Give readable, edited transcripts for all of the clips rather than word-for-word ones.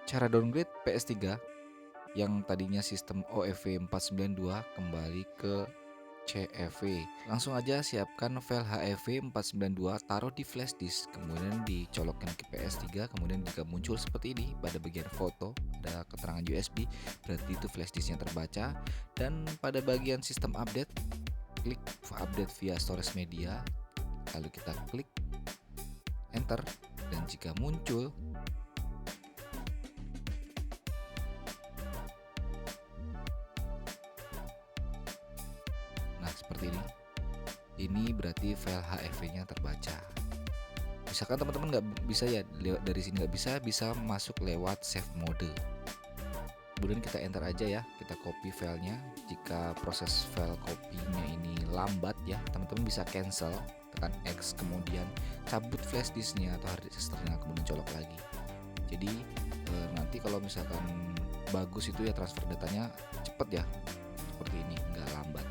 Cara downgrade PS3 yang tadinya sistem OFV 492 kembali ke CFV. Langsung aja siapkan file HEV 492, taruh di flash disk, kemudian dicolokkan ke PS3, kemudian jika muncul seperti ini pada bagian foto ada keterangan USB, berarti itu flash disknya terbaca. Dan pada bagian sistem update, klik update via storage media, lalu kita klik enter, dan jika muncul nah seperti ini berarti file HEV-nya terbaca. Misalkan teman-teman nggak bisa ya lewat dari sini, nggak bisa masuk lewat save mode. Kemudian kita enter aja ya, kita copy filenya. Jika proses file copy-nya ini lambat ya, teman-teman bisa cancel, tekan X, kemudian cabut flash disknya atau hard disk eksternal, kemudian colok lagi. Jadi nanti kalau misalkan bagus itu ya transfer datanya cepet ya, seperti ini, nggak lambat.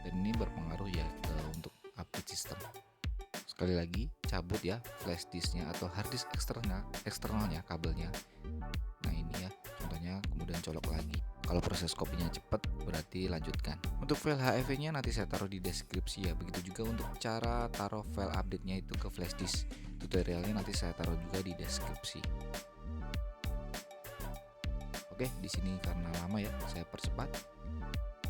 Dan ini berpengaruh ya untuk update sistem. Sekali lagi cabut ya flash disknya atau hard disk eksternalnya, kabelnya. Nah ini ya contohnya, kemudian colok lagi. Kalau proses kopinya cepat berarti lanjutkan. Untuk file HEV nya nanti saya taruh di deskripsi ya. Begitu juga untuk cara taruh file update nya itu ke flash disk, tutorialnya nanti saya taruh juga di deskripsi. Oke, di sini karena lama ya saya percepat.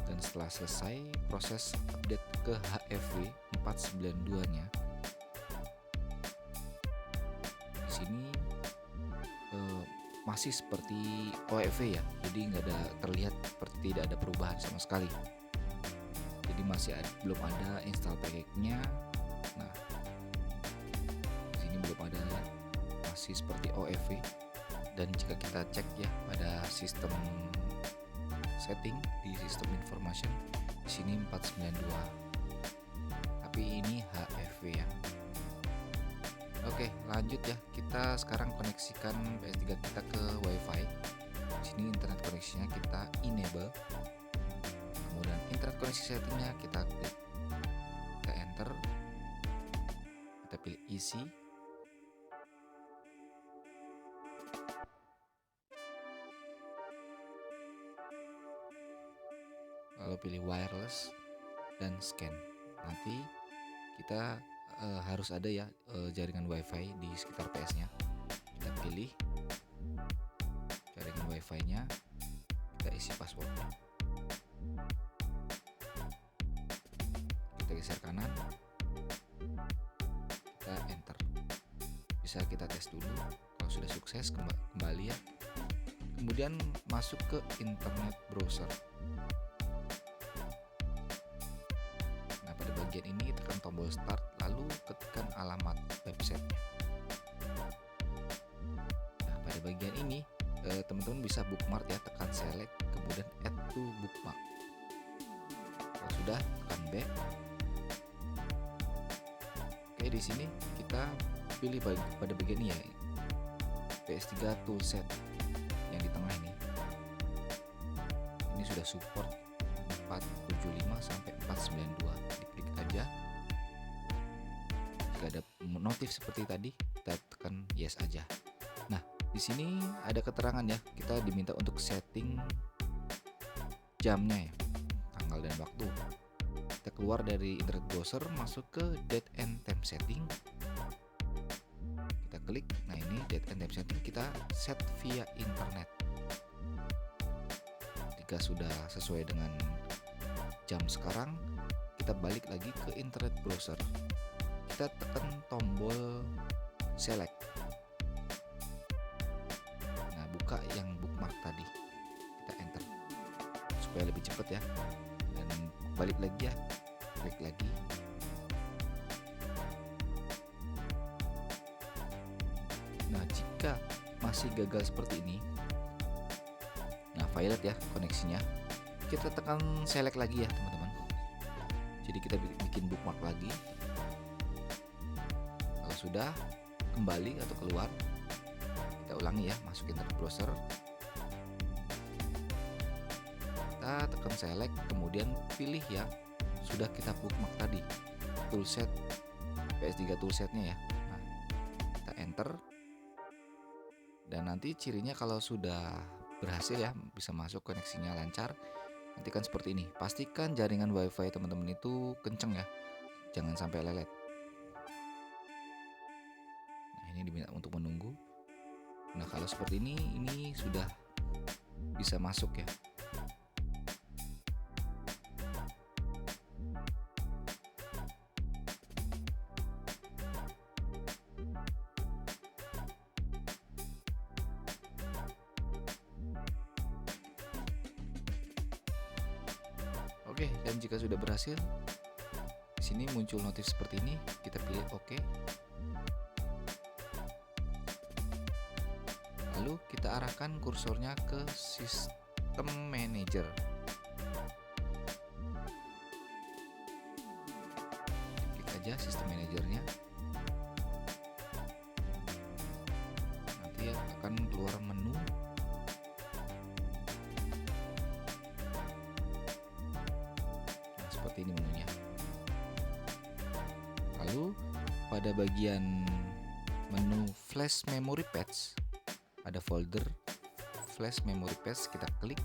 Dan setelah selesai proses update ke HEV 492 nya, di sini masih seperti OEV ya, jadi nggak ada, terlihat seperti tidak ada perubahan sama sekali. Jadi belum ada install package-nya. Nah, di sini belum ada ya, masih seperti OEV. Dan jika kita cek ya pada sistem setting di sistem information, di sini 492. Tapi ini HEV ya. Oke, lanjut ya. Kita sekarang koneksikan PS3 kita ke WiFi. Di sini internet koneksinya kita enable. Kemudian internet koneksi settingnya kita klik, kita enter, kita pilih isi. Lalu pilih wireless dan scan. Nanti kita harus ada ya jaringan WiFi di sekitar PS-nya. Kita pilih jaringan WiFi-nya, kita isi passwordnya, kita geser kanan, kita enter. Bisa kita tes dulu. Kalau sudah sukses kembali ya. Kemudian masuk ke internet browser. Nah pada bagian ini tekan tombol start, lalu ketikkan alamat websitenya. Nah pada bagian ini teman-teman bisa bookmark ya, tekan select, kemudian add to bookmark. Kalau sudah tekan back. Oke, di sini kita pilih pada bagian ini ya, PS3 toolset yang di tengah ini. Ini sudah support 475 sampai 492. Diklik aja. Jika ada notif seperti tadi, kita tekan yes aja. Nah, di sini ada keterangan ya, kita diminta untuk setting jamnya ya, tanggal dan waktu. Kita keluar dari internet browser, masuk ke date and time setting. Kita klik, nah ini date and time setting kita set via internet. Jika sudah sesuai dengan jam sekarang, kita balik lagi ke internet browser. Kita tekan tombol select. Nah, buka yang bookmark tadi. Kita enter supaya lebih cepat ya. Dan balik lagi ya, klik lagi. Nah, jika masih gagal seperti ini, nah violet ya koneksinya, kita tekan select lagi ya teman-teman. Jadi kita bikin bookmark lagi. Kalau sudah kembali atau keluar, kita ulangi ya, masuk internet browser, kita tekan select, kemudian pilih yang sudah kita bookmark tadi, toolset PS3 toolsetnya ya. Nah, kita enter. Dan nanti cirinya kalau sudah berhasil ya, bisa masuk koneksinya lancar, nanti kan seperti ini. Pastikan jaringan WiFi teman-teman itu kenceng ya, jangan sampai lelet. Nah, ini diminta untuk menunggu. Nah, kalau seperti ini sudah bisa masuk ya. Oke, dan jika sudah berhasil, di sini muncul notif seperti ini, kita pilih oke. Lalu kita arahkan kursornya ke sistem manager. Klik aja sistem manajernya. Nanti akan keluar menu. Nah, seperti ini menunya. Lalu pada bagian menu flash memory paths ada folder flash memory paths, kita klik,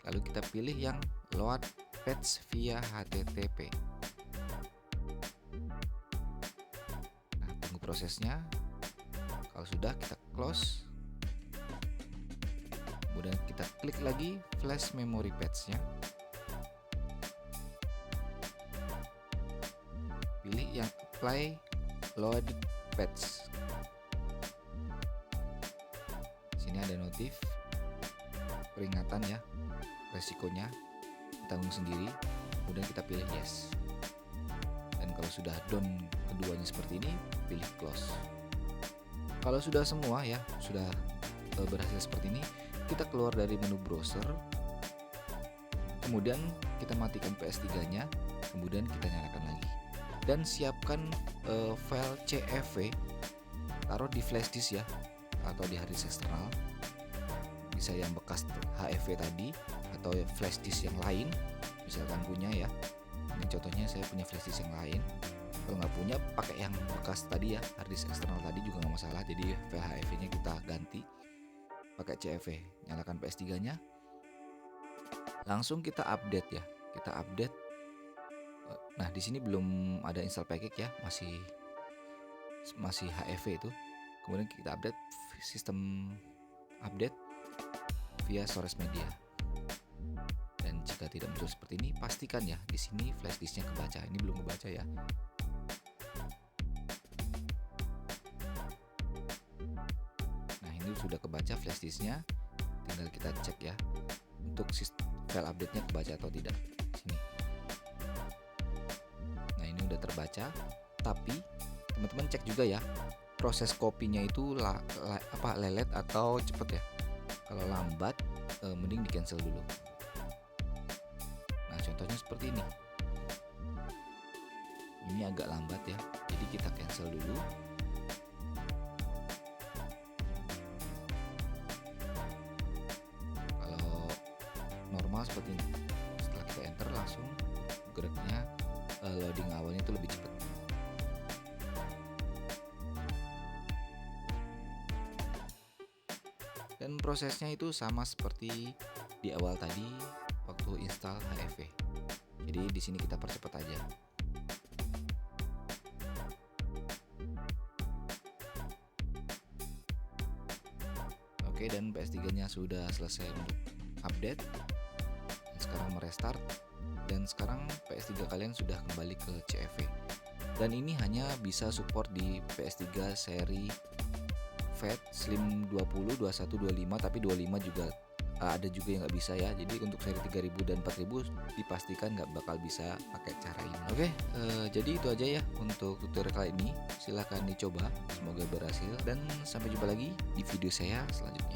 lalu kita pilih yang load paths via HTTP. Nah, tunggu prosesnya. Kalau sudah, kita close, kemudian kita klik lagi flash memory paths-nya, pilih yang apply loaded paths. Sini ada notif peringatan ya, resikonya tanggung sendiri, kemudian kita pilih yes. Dan kalau sudah done keduanya seperti ini, pilih close. Kalau sudah semua ya, sudah berhasil seperti ini, kita keluar dari menu browser, kemudian kita matikan PS3-nya, kemudian kita nyalakan lagi, dan siapkan file CFV, taruh di flash disk ya, atau di hard disk eksternal, bisa yang bekas HFV tadi atau flash disk yang lain, misalkan punya ya. Ini contohnya saya punya flash disk yang lain. Kalau nggak punya, pakai yang bekas tadi ya, hard disk eksternal tadi juga nggak masalah. Jadi file HFV-nya kita ganti pakai CFV. Nyalakan PS3-nya, langsung kita update ya. Kita update. Nah, di sini belum ada install package ya, masih HFV itu. Kemudian kita update sistem update via storage media. Dan jika tidak muncul seperti ini, pastikan ya di sini flash disknya kebaca. Ini belum kebaca ya. Nah, ini sudah kebaca flash disknya. Tinggal kita cek ya untuk file update-nya kebaca atau tidak. Sini. Nah, ini udah terbaca, tapi teman-teman cek juga ya, proses kopinya itu lelet atau cepet ya. Kalau lambat, mending di cancel dulu. Nah, contohnya seperti ini. Ini agak lambat ya, jadi kita cancel dulu. Kalau normal seperti ini, setelah kita enter langsung geraknya, loading awalnya itu lebih cepat. Dan prosesnya itu sama seperti di awal tadi waktu install HFV. Jadi di sini kita percepat aja. Oke, dan PS3-nya sudah selesai untuk update. Dan sekarang merestart, dan sekarang PS3 kalian sudah kembali ke CFV. Dan ini hanya bisa support di PS3 seri Fat, Slim 20, 21, 25, tapi 25 juga ada juga yang nggak bisa ya. Jadi untuk seri 3000 dan 4000 dipastikan nggak bakal bisa pakai cara ini. Oke, jadi itu aja ya untuk tutorial kali ini. Silahkan dicoba, semoga berhasil, dan sampai jumpa lagi di video saya selanjutnya.